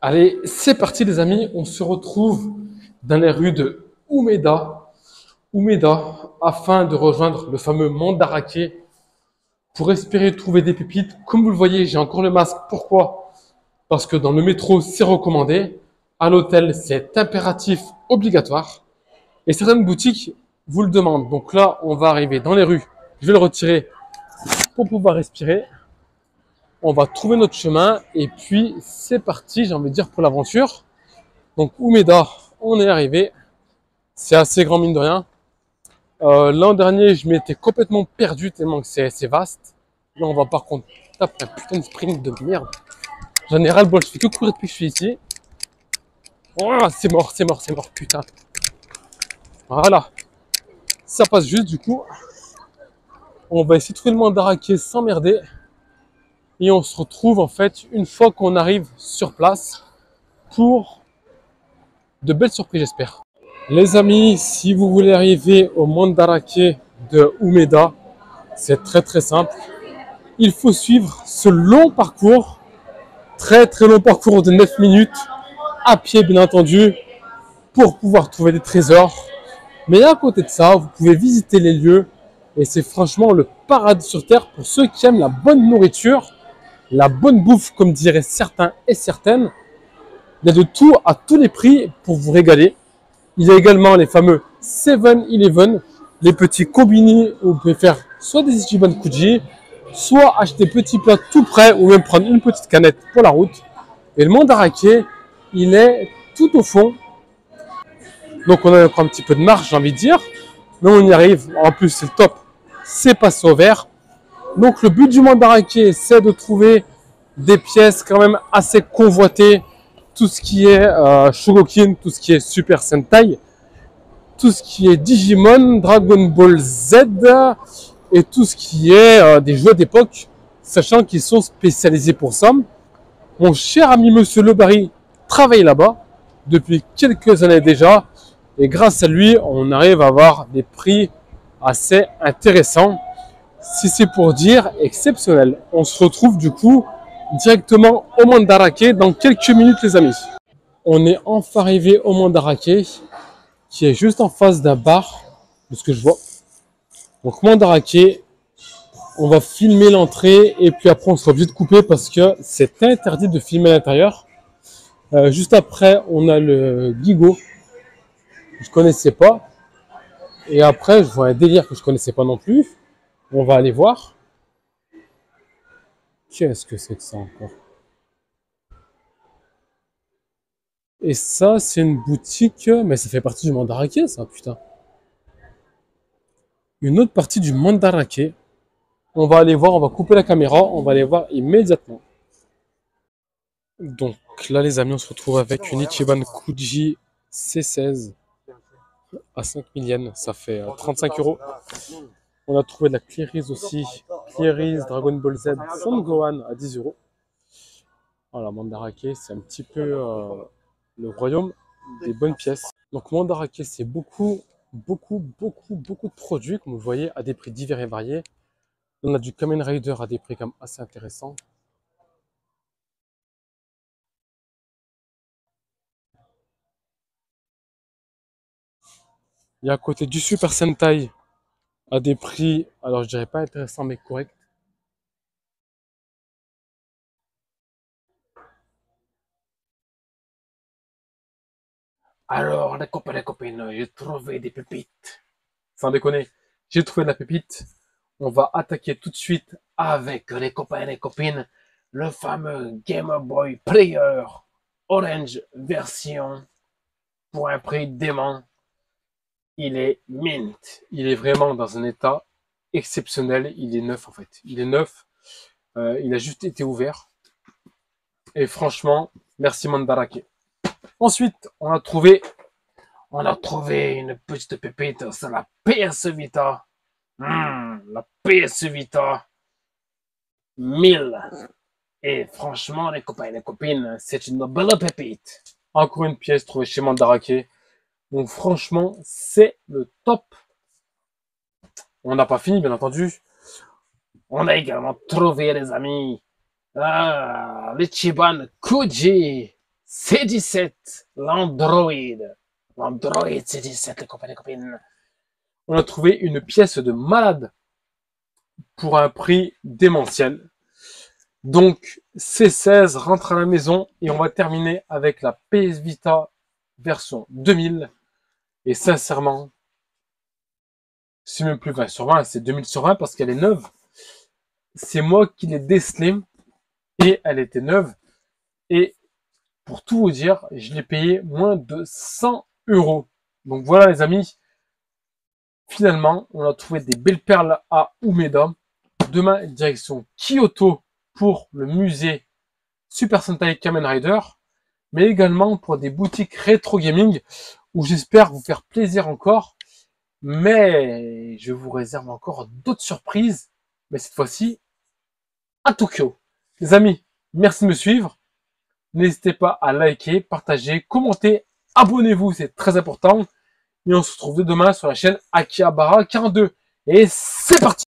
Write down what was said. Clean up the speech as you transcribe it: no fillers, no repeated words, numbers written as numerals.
Allez, c'est parti les amis, on se retrouve dans les rues de Oumeda, afin de rejoindre le fameux Mandaraké pour espérer trouver des pépites. Comme vous le voyez, j'ai encore le masque. Pourquoi? Parce que dans le métro, c'est recommandé. À l'hôtel, c'est impératif, obligatoire. Et certaines boutiques vous le demandent. Donc là, on va arriver dans les rues. Je vais le retirer pour pouvoir respirer. On va trouver notre chemin et puis c'est parti, j'ai envie de dire, pour l'aventure. Donc Oumeda, on est arrivé. C'est assez grand mine de rien. L'an dernier, je m'étais complètement perdu tellement que c'est vaste. Là, on va par contre taper un putain de sprint de merde. J'en ai ras le bol, je fais que courir depuis que je suis ici. Oh, c'est mort, c'est mort, c'est mort, putain. Voilà, ça passe juste du coup. On va essayer de trouver le mandaraké sans merder. Et on se retrouve en fait une fois qu'on arrive sur place pour de belles surprises, j'espère. Les amis, si vous voulez arriver au mandaraké de Oumeda, c'est très très simple. Il faut suivre ce long parcours, très très long parcours de 9 minutes, à pied bien entendu, pour pouvoir trouver des trésors. Mais à côté de ça, vous pouvez visiter les lieux et c'est franchement le paradis sur terre pour ceux qui aiment la bonne nourriture, la bonne bouffe comme diraient certains et certaines. Il y a de tout à tous les prix pour vous régaler. Il y a également les fameux 7-Eleven, les petits combini où vous pouvez faire soit des Ichiban Kuji, soit acheter petits plats tout prêts ou même prendre une petite canette pour la route. Et le mandaraké, il est tout au fond. Donc on a encore un petit peu de marche, j'ai envie de dire. Mais on y arrive. En plus, c'est le top. C'est passé au vert. Donc le but du mandaraké, c'est de trouver des pièces quand même assez convoitées. Tout ce qui est Shogokin, tout ce qui est Super Sentai, tout ce qui est Digimon, Dragon Ball Z et tout ce qui est des jeux d'époque, sachant qu'ils sont spécialisés pour ça. Mon cher ami Monsieur Le Barry travaille là-bas depuis quelques années déjà et grâce à lui, on arrive à avoir des prix assez intéressants. Si c'est pour dire exceptionnel. On se retrouve du coup directement au mandaraké dans quelques minutes les amis. On est enfin arrivé au mandaraké qui est juste en face d'un bar, de ce que je vois. Donc mandaraké, on va filmer l'entrée et puis après on sera obligé de couper parce que c'est interdit de filmer à l'intérieur. Juste après, on a le Gigo, que je connaissais pas. Et après, je vois un délire que je connaissais pas non plus. On va aller voir. Qu'est-ce que c'est que ça encore? Et ça, c'est une boutique, mais ça fait partie du mandaraké, ça, putain. Une autre partie du mandaraké. On va aller voir, on va couper la caméra, on va aller voir immédiatement. Donc là, les amis, on se retrouve avec une Ichiban Kuji C16 à 5000 yens, ça fait 35 euros. On a trouvé de la Clearise aussi, Clearise Dragon Ball Z Son Gohan à 10 euros. Voilà, mandaraké, c'est un petit peu le royaume des bonnes pièces. Donc mandaraké, c'est beaucoup de produits, comme vous voyez, à des prix divers et variés. On a du Kamen Rider à des prix quand même assez intéressants. Il y a à côté du Super Sentai à des prix, alors je dirais pas intéressants mais corrects. Alors les copines, j'ai trouvé des pépites. Sans déconner, j'ai trouvé de la pépite. On va attaquer tout de suite avec les copains et les copines le fameux Game Boy Player Orange version pour un prix dément. Il est mint. Il est vraiment dans un état exceptionnel. Il est neuf en fait. Il est neuf. Il a juste été ouvert. Et franchement, merci Mandaraké. Ensuite, on a trouvé une petite pépite. C'est la PS Vita. La PS Vita 1000. Et franchement, les copains et les copines, c'est une belle pépite. Encore une pièce trouvée chez Mandaraké. Donc franchement, c'est le top. On n'a pas fini, bien entendu. On a également trouvé, les amis, l'Ichiban Kuji C17, l'Android. L'Android C17, les copains et les copines. On a trouvé une pièce de malade pour un prix démentiel. Donc, C16 rentre à la maison et on va terminer avec la PS Vita version 2000. Et sincèrement, c'est même plus 20 sur 20, c'est 2000 sur 20 parce qu'elle est neuve. C'est moi qui l'ai décelée et elle était neuve. Et pour tout vous dire, je l'ai payé moins de 100 €. Donc voilà les amis, finalement, on a trouvé des belles perles à Umeda. Demain, direction Kyoto pour le musée Super Sentai Kamen Rider, mais également pour des boutiques rétro gaming où j'espère vous faire plaisir encore. Mais je vous réserve encore d'autres surprises, mais cette fois-ci à Tokyo. Les amis, merci de me suivre. N'hésitez pas à liker, partager, commenter, abonnez-vous, c'est très important. Et on se retrouve demain sur la chaîne Akihabara 42. Et c'est parti!